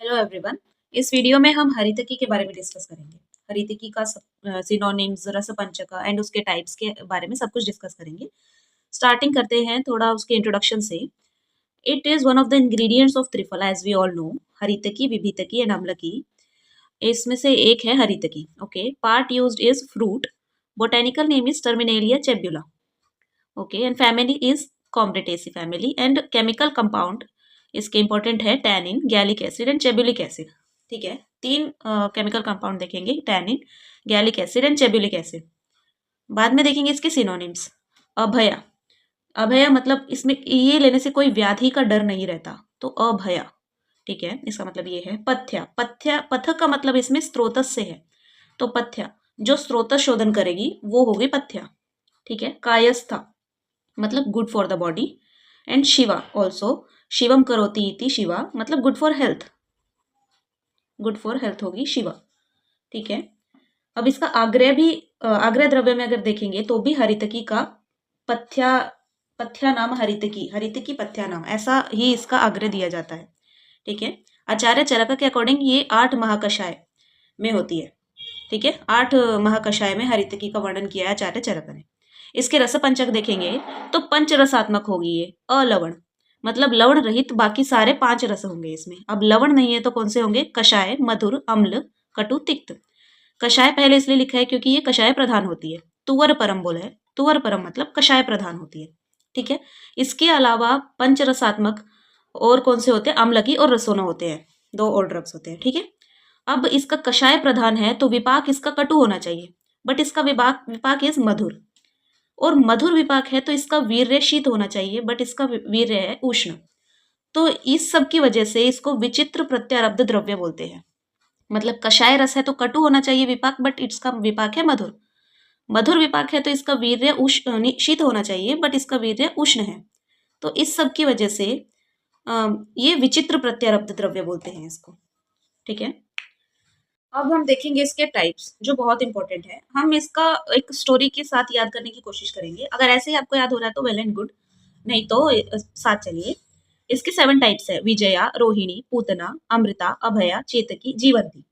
Hello everyone. इस video में हम हरितकी के बारे में डिस्कस करेंगे। हरितकी का सिनोनिम्स, रसपंचक एंड उसके टाइप्स के बारे में सब कुछ डिस्कस करेंगे। स्टार्टिंग करते हैं थोड़ा उसके इंट्रोडक्शन से। It is one of the ingredients of Triphala as we all know. Haritaki, Vibhitaki and Amalaki, इसमें से एक है Haritaki. Okay, part used is fruit, botanical name is Terminalia chebula. Okay, and family is Combretaceae family, and chemical compound इसके important है tannin, gallic acid and chebulic acid. ठीक है, तीन chemical compound देखेंगे, tannin, gallic acid and chebulic acid. बाद में देखेंगे इसके सिनोनिम्स। अभया, अभया मतलब इसमें ये लेने से कोई व्याधि का डर नहीं रहता, तो अभया। ठीक है, इसका मतलब ये है। पथ्या, पथ्या पथ का मतलब इसमें स्त्रोतस से है, तो पथ्या जो स्त्रोतस शोधन करेगी वो होगी पथ्या। ठीक है, कायस्था मतलब good for the body, and Shiva also, Shivam करोति इति शिवा मतलब good for health, good for health होगी शिवा। ठीक है, अब इसका आग्रह भी, आग्रह द्रव्य में अगर देखेंगे तो भी हरितकी का पथ्या, पथ्या नाम हरितकी, हरितकी पथ्या नाम, ऐसा ही इसका आग्रह दिया जाता है। ठीक है, आचार्य चरक के अकॉर्डिंग ये 8 महाकषाय में होती है। ठीक है, 8 महाकषाय में हरितकी का वर्णन किया है आचार्य चरक ने। इसके रसपंचक देखेंगे तो पंच रसात्मक होगी ये। अलवण मतलब लवण रहित बाकी सारे 5 रस होंगे इसमें। अब लवण नहीं है तो कौन से होंगे? कषाय, मधुर, अम्ल, कटु, तिक्त। कषाय पहले इसलिए लिखा है क्योंकि ये कषाय प्रधान होती है। तुवर परम बोला है, तुवर परम मतलब कषाय प्रधान होती है। ठीक है, इसके अलावा पंच रसात्मक और कौन से होते हैं? अम्लकी और रसोना होते हैं, 2 और ड्रग्स होते हैं। ठीक है, अब इसका कषाय प्रधान है तो विपाक इसका कटु होना चाहिए, बट इसका विपाक इज मधुर। और मधुर विपाक है तो इसका वीर्य शीत होना चाहिए, बट इसका वीर्य है उष्ण। तो इस सब की वजह से इसको विचित्र प्रत्यारब्ध द्रव्य बोलते हैं। मतलब कषाय रस है तो कटु होना चाहिए विपाक, बट इसका विपाक है मधुर। मधुर विपाक है तो इसका वीर्य शीत होना चाहिए, बट इसका वीर्य उष्ण है। तो इस सब की वजह से ये विचित्र प्रत्यारब्ध द्रव्य बोलते हैं इसको। ठीक है, अब हम देखेंगे इसके टाइप्स, जो बहुत इंपॉर्टेंट है। हम इसका एक स्टोरी के साथ याद करने की कोशिश करेंगे। अगर ऐसे ही आपको याद हो रहा है तो वेल एंड गुड, नहीं तो साथ चलिए। इसके 7 टाइप्स है: विजया, रोहिणी, पूतना, अमृता, अभया, चेतकी, जीवंती।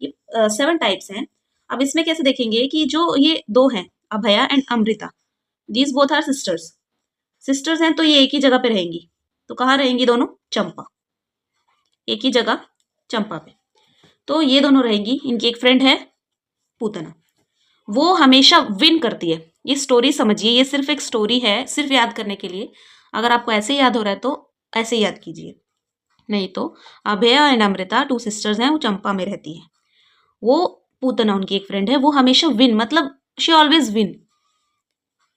ये 7 टाइप्स हैं। अब इसमें कैसे देखेंगे कि जो ये 2 हैं, Abhaya and Amrita, these both are sisters. Sisters हैं तो ये एक ही जगह पे रहेंगी। तो कहाँ रहेंगी दोनों? चंपा, एक ही जगह चंपा पे। तो ये दोनों रहेंगी। इनकी एक फ्रेंड है पूतना, वो हमेशा विन करती है। ये स्टोरी समझिए, ये सिर्फ एक स्टोरी है, सिर्फ याद करने के लिए। अगर आपको ऐसे याद हो रहा है तो ऐसे याद कीजिए, नहीं तो अभया एंड अमृता 2 सिस्टर्स हैं, वो चंपा में रहती है। वो पूतना उनकी एक फ्रेंड है, वो हमेशा विन मतलब she always win,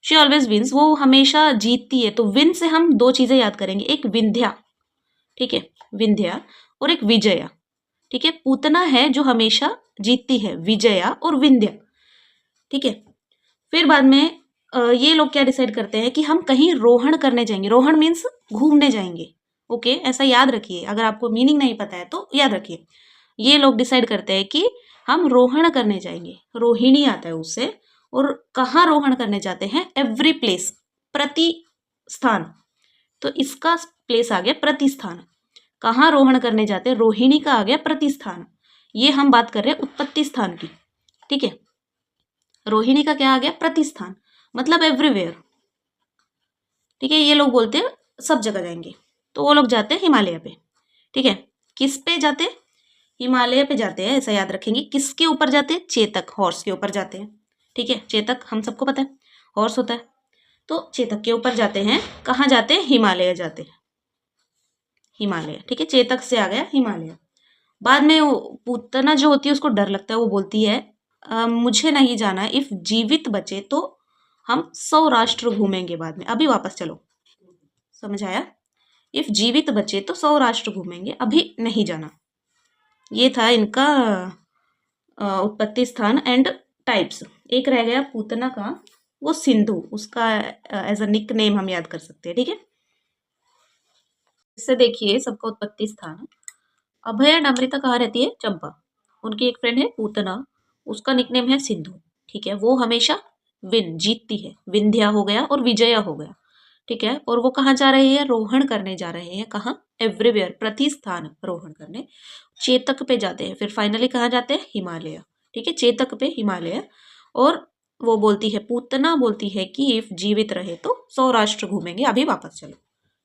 she always wins, वो हमेशा जीतती है। तो विन से हम 2 चीजें याद करेंगे, एक विंध्या, ठीक है, विंध्या, और एक विजया। ठीक है, पूतना है जो हमेशा जीतती है, विजया और विंध्या। ठीक है, फिर बाद में ये लोग क्या डिसाइड करते हैं कि हम कहीं रोहण करने जाएंगे। रोहण मीन्स घूमने जाएंगे। ओके, ऐसा याद रखिए, अगर आपको मीनिंग नहीं पता है तो याद रखिए। ये लोग डिसाइड करते हैं कि हम रोहण करने जाएंगे, रोहिणी आता है उससे। और कहाँ रोहण करने जाते हैं? एवरी प्लेस, प्रति स्थान। तो इसका प्लेस आ गया प्रतिस्थान। कहाँ रोहण करने जाते हैं? रोहिणी का आ गया प्रतिस्थान। ये हम बात कर रहे हैं उत्पत्ति स्थान की। ठीक है, रोहिणी का क्या आ गया? प्रतिस्थान, मतलब एवरीवेयर। ठीक है, ये लोग बोलते हैं सब जगह जाएंगे, तो वो लोग जाते हैं हिमालय पे। ठीक है, किस पे जाते हैं? हिमालय पे जाते हैं, ऐसा याद रखेंगे। किसके ऊपर जाते हैं? चेतक, हॉर्स के ऊपर जाते हैं। ठीक है, चेतक हम सबको पता है हॉर्स होता है, तो चेतक के ऊपर जाते हैं। कहाँ जाते हैं? हिमालय जाते हैं, हिमालय। ठीक है, चेतक से आ गया हिमालय। बाद में पूतना जो होती है उसको डर लगता है, वो बोलती है मुझे नहीं जाना, इफ जीवित बचे तो हम 100 राष्ट्र घूमेंगे बाद में, अभी वापस चलो। समझ आया? इफ जीवित बचे तो 100 राष्ट्र घूमेंगे, अभी नहीं जाना। ये था इनका उत्पत्ति स्थान एंड टाइप्स। एक रह गया पूतना का, वो सिंधु, उसका एज अ निक नेम हम याद कर सकते हैं। ठीक है, इससे देखिए सबका उत्पत्ति स्थान। अभय एंड अमृता कहाँ रहती है? चंपा। उनकी एक फ्रेंड है पूतना, उसका निकनेम है सिंधु। ठीक है, वो हमेशा विन, जीतती है। विंध्या हो गया और विजया हो गया। ठीक है। और वो कहाँ जा रहे हैं? रोहण करने जा रहे हैं। कहाँ? एवरीवेयर, प्रतिस्थान रोहण करने। चेतक पे जाते हैं, फिर फाइनली कहाँ जाते हैं? हिमालय। ठीक है, चेतक पे हिमालय। और वो बोलती है, पूतना बोलती है कि इफ जीवित रहे तो सौराष्ट्र घूमेंगे, अभी वापस चलो।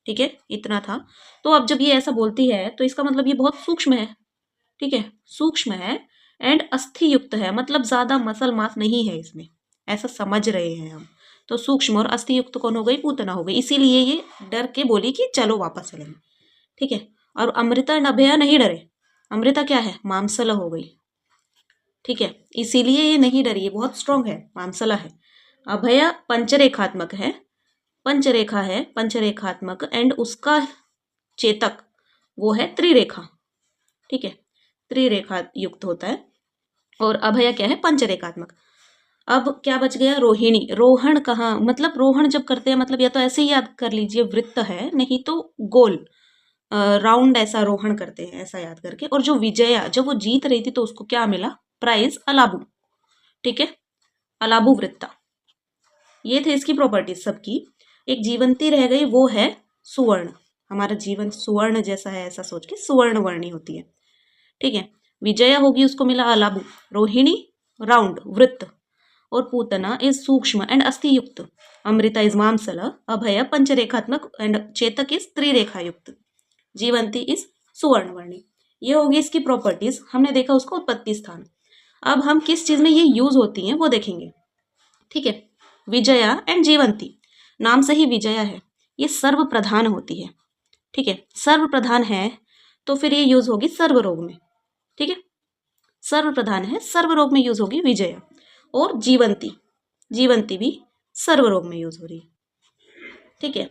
ठीक है, इतना था। तो अब जब ये ऐसा बोलती है तो इसका मतलब ये बहुत सूक्ष्म है। ठीक है, सूक्ष्म है एंड अस्थि युक्त है, मतलब ज्यादा मसल मास नहीं है इसमें, ऐसा समझ रहे हैं हम। तो सूक्ष्म और अस्थि युक्त कौन हो गई? पूतना हो गई। इसीलिए ये डर के बोली कि चलो वापस चलेंगे। ठीक है। और अमृता एंड अभया नहीं डरे। अमृता क्या है? मामसला हो गई। ठीक है, इसीलिए ये नहीं डरी, ये बहुत स्ट्रांग है, मामसला है। अभया पंचरेखात्मक है, पंचरेखा है, पंचरेखात्मक एंड उसका चेतक वो है त्रिरेखा। ठीक है, त्रिरेखा युक्त होता है। और अभया क्या है? पंचरेखात्मक। अब क्या बच गया? रोहिणी। रोहण कहाँ? मतलब रोहण जब करते हैं, मतलब या तो ऐसे ही याद कर लीजिए वृत्त है, नहीं तो गोल राउंड ऐसा रोहण करते हैं, ऐसा याद करके। और जो विजया, जब वो जीत रही थी तो उसको क्या मिला? प्राइज अलाबू। ठीक है, अलाबू वृत्ता। ये थे इसकी प्रॉपर्टीज सबकी। एक जीवंती रह गई, वो है सुवर्ण। हमारा जीवन सुवर्ण जैसा है, ऐसा सोच के सुवर्ण वर्णी होती है। ठीक है, विजया होगी, उसको मिला अलाबू। रोहिणी राउंड वृत्त। और पूतना इज सूक्ष्म एंड अस्थि युक्त। अमृता इज मामसला। अभय पंचरेखात्मक एंड चेतक इज त्रिरेखा युक्त। जीवंती इज सुवर्ण वर्णी। ये होगी इसकी प्रॉपर्टीज। हमने देखा उसका उत्पत्ति स्थान। अब हम किस चीज में ये यूज होती हैं वो देखेंगे। ठीक है, विजया एंड जीवंती। नाम से ही विजया है, ये सर्व प्रधान होती है। ठीक है, सर्व प्रधान है तो फिर ये यूज होगी सर्व रोग में। ठीक है, सर्व प्रधान है, सर्व रोग में यूज होगी विजया। और जीवंती, जीवंती भी सर्व रोग में यूज हो रही है। ठीक है,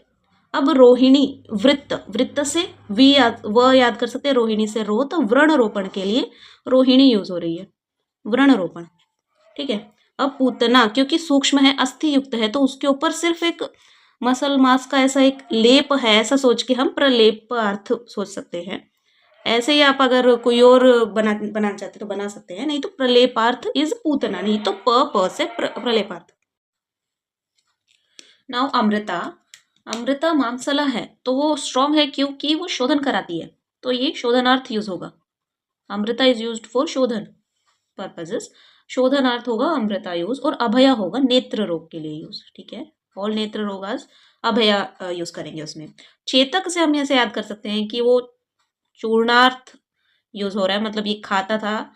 अब रोहिणी वृत्त, वृत्त से व याद कर सकते हैं, रोहिणी से रो, तो व्रण रोपण के लिए रोहिणी यूज हो रही है, व्रण रोपण। ठीक है, अब पूतना क्योंकि सूक्ष्म है, अस्थि युक्त है, तो उसके ऊपर सिर्फ एक मसल मास का ऐसा एक लेप है, ऐसा सोच के हम प्रलेप अर्थ सोच सकते हैं। ऐसे ही आप अगर कोई और बनाना चाहते तो बना सकते हैं, नहीं तो प्रलेपार्थ इज पूतना, नहीं तो प से प्रलेपार्थ। नाउ अमृता। अमृता मामसला है तो वो स्ट्रॉन्ग है क्योंकि वो शोधन कराती है, तो ये शोधनार्थ यूज होगा। अमृता इज यूज्ड फॉर शोधन पर्पजेस। शोधनार्थ होगा अमृता यूज। और अभया होगा नेत्र रोग के लिए यूज। ठीक है, ऑल नेत्र रोग अभया यूज करेंगे उसमें। चेतक से हम ऐसे याद कर सकते हैं कि वो चूर्णार्थ यूज हो रहा है, मतलब ये खाता था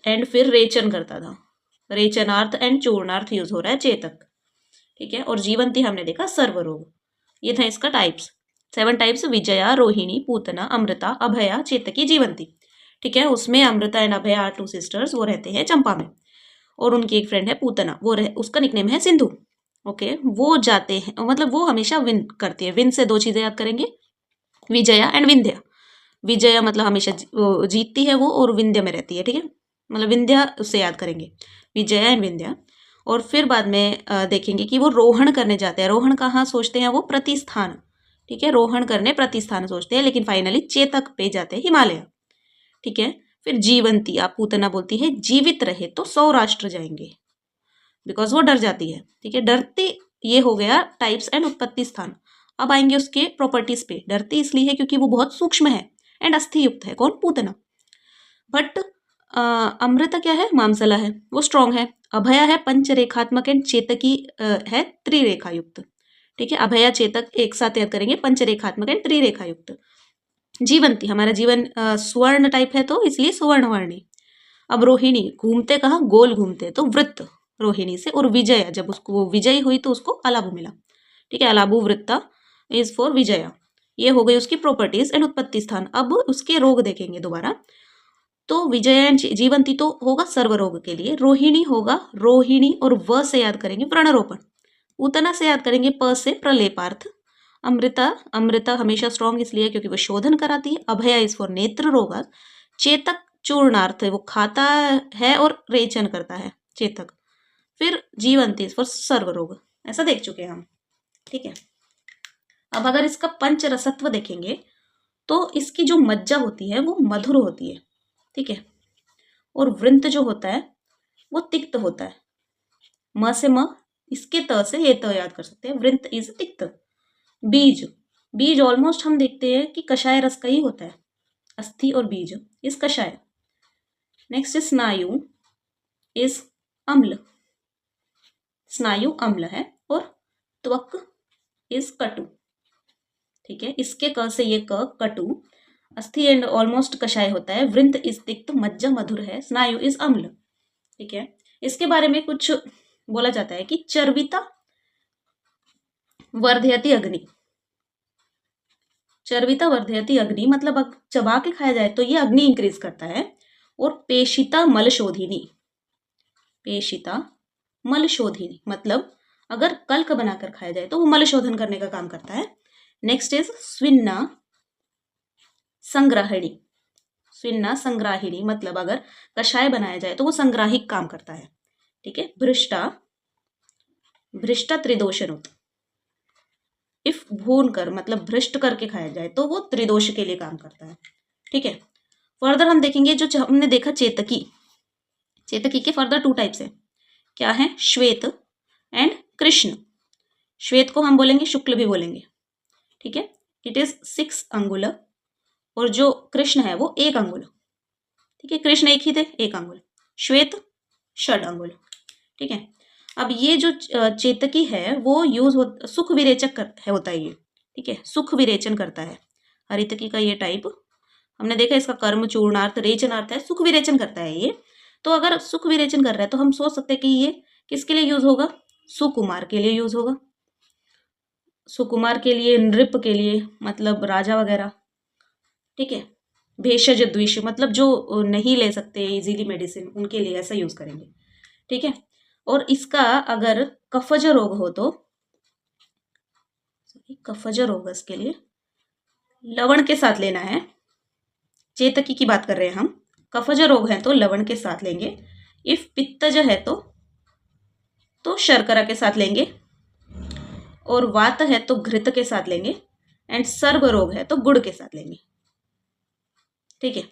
एंड फिर रेचन करता था। रेचनार्थ एंड चूर्णार्थ यूज हो रहा है चेतक। ठीक है, और जीवंती हमने देखा सर्वरोग। ये था इसका टाइप्स, 7 टाइप्स। विजया, रोहिणी, पूतना, अमृता, अभया, चेतकी, जीवंती। ठीक है, उसमें Amrita and Abhaya are 2 sisters, वो रहते हैं चंपा में। और उनकी एक फ्रेंड है पूतना, उसका निकनेम है सिंधु। ओके, वो जाते हैं, मतलब वो हमेशा विन करती है। विन से 2 चीजें याद करेंगे, विजया एंड विंध्या। विजया मतलब हमेशा जीतती है वो, और विंध्या में रहती है। ठीक है, मतलब विंध्या उससे याद करेंगे, विजया एंड विंध्या। और फिर बाद में देखेंगे कि वो रोहण करने जाते हैं। रोहण कहाँ सोचते हैं? वो प्रतिस्थान। ठीक है, रोहण करने प्रतिस्थान सोचते हैं, लेकिन फाइनली चेतक पे जाते हैं, हिमालय। ठीक है, फिर जीवंती, आप पूतना बोलती है जीवित रहे तो सौराष्ट्र जाएंगे, बिकॉज वो डर जाती है। ठीक है, डरती, ये हो गया टाइप्स एंड उत्पत्ति स्थान। अब आएंगे उसके प्रॉपर्टीज पे। डरती इसलिए है क्योंकि वो बहुत सूक्ष्म है एंड अस्थि युक्त है। कौन? पूतना। बट अमृता क्या है? मामसला है, वो स्ट्रांग है। अभया है पंचरेखात्मक एंड चेतकी है त्रिरेखा युक्त। ठीक है, अभया चेतक एक साथ याद करेंगे, पंचरेखात्मक एंड त्रिरेखा युक्त। जीवंती, हमारा जीवन स्वर्ण टाइप है तो इसलिए सुवर्ण वर्णी। अब रोहिणी, घूमते कहाँ? गोल घूमते, तो वृत्त रोहिणी से। और विजया, जब उसको वो विजयी हुई तो उसको अलाबू मिला। ठीक है, अलाबू वृत्ता इज फॉर विजया। ये हो गई उसकी प्रॉपर्टीज एंड उत्पत्ति स्थान। अब उसके रोग देखेंगे दोबारा। तो विजया एंड जीवंती तो होगा सर्वरोग के लिए। रोहिणी होगा, रोहिणी और व से याद करेंगे व्रणरोपण। पूतना से याद करेंगे प से प्रलेपार्थ। अमृता, अमृता हमेशा स्ट्रॉन्ग इसलिए क्योंकि वो शोधन कराती है। अभया इज फॉर नेत्र रोग। चेतक चूर्णार्थ, वो खाता है और रेचन करता है, चेतक। फिर जीवंती इज फॉर सर्वरोग। ऐसा देख चुके हैं हम। ठीक है, अब अगर इसका पंच रसत्व देखेंगे तो इसकी जो मज्जा होती है वो मधुर होती है। ठीक है, और वृंत जो होता है वो तिक्त होता है। म से म इसके त से ये त याद कर सकते हैं, वृंत इज तिक्त। बीज, बीज ऑलमोस्ट हम देखते हैं कि कषाय रस का ही होता है, अस्थि और बीज इस कषाय। नेक्स्ट स्नायु इज अम्ल, स्नायु अम्ल है, और त्वक इज कटु। ठीक है, इसके क से ये क कटु, अस्थि एंड ऑलमोस्ट कषाय होता है, वृंत इज तिक्त, मज्जा मधुर है, स्नायु इज अम्ल। ठीक है, इसके बारे में कुछ बोला जाता है कि चर्विता वर्धयति अग्नि, चर्विता वर्धयति अग्नि मतलब चबा के खाया जाए तो ये अग्नि इंक्रीज करता है। और पेशिता मलशोधिनी, पेशिता मलशोधिनी मतलब अगर कल्क बनाकर खाया जाए तो वो मल शोधन करने का काम करता है। नेक्स्ट इज स्विन्ना संग्राहिणी, स्विन्ना संग्राहिणी मतलब अगर कषाय बनाया जाए तो वो संग्राहिक काम करता है। ठीक है, भ्रष्टा, भ्रष्टा त्रिदोषनुत, इफ भून कर मतलब भ्रष्ट करके खाया जाए तो वो त्रिदोष के लिए काम करता है। ठीक है, फर्दर हम देखेंगे जो हमने देखा चेतकी, चेतकी के फर्दर 2 टाइप्स है, क्या है, श्वेत एंड कृष्ण। श्वेत को हम बोलेंगे शुक्ल भी बोलेंगे। ठीक है, इट इज 6 अंगुल, और जो कृष्ण है वो 1 अंगुल। ठीक है, कृष्ण एक ही थे, 1 अंगुल, श्वेत 6 अंगुल। ठीक है, अब ये जो चेतकी है वो यूज सुख विरेचक होता है ये। ठीक है, सुख विरेचन करता है हरितकी का ये टाइप। हमने देखा इसका कर्म चूर्णार्थ रेचनार्थ है, सुख विरेचन करता है ये। तो अगर सुख विरेचन कर रहा है तो हम सोच सकते हैं कि ये किसके लिए यूज होगा, सुकुमार के लिए यूज होगा, सुकुमार के लिए, नृप के लिए मतलब राजा वगैरह। ठीक है, भेषज द्विष मतलब जो नहीं ले सकते इजीली मेडिसिन उनके लिए ऐसा यूज करेंगे। ठीक है, और इसका अगर कफज रोग हो तो, कफज रोग इसके लिए लवण के साथ लेना है। चेतकी की बात कर रहे हैं हम, कफज रोग है तो लवण के साथ लेंगे, इफ पित्तज है तो शर्करा के साथ लेंगे, और वात है तो घृत के साथ लेंगे, एंड सर्व रोग है तो गुड़ के साथ लेंगे। ठीक है,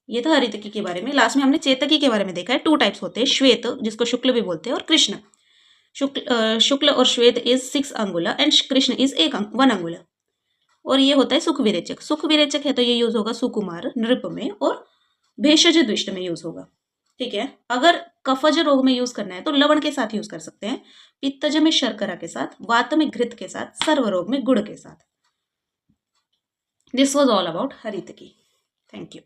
ये था हरितकी के बारे में। लास्ट में हमने चेतकी के बारे में देखा है, 2 टाइप्स होते हैं, श्वेत जिसको शुक्ल भी बोलते हैं और कृष्ण। शुक्ल और श्वेत इज 6 अंगुला एंड कृष्ण इज 1 अंगुला। और ये होता है सुख विरेचक, सुख विरेचक है तो ये यूज होगा सुकुमार नृप में, और भेषज द्विष्ट में यूज होगा। ठीक है, अगर कफज रोग में यूज करना है तो लवण के साथ यूज कर सकते हैं, पित्तज में शर्करा के साथ, वात में घृत के साथ, सर्व रोग में गुड़ के साथ। This was all about Haritaki. Thank you.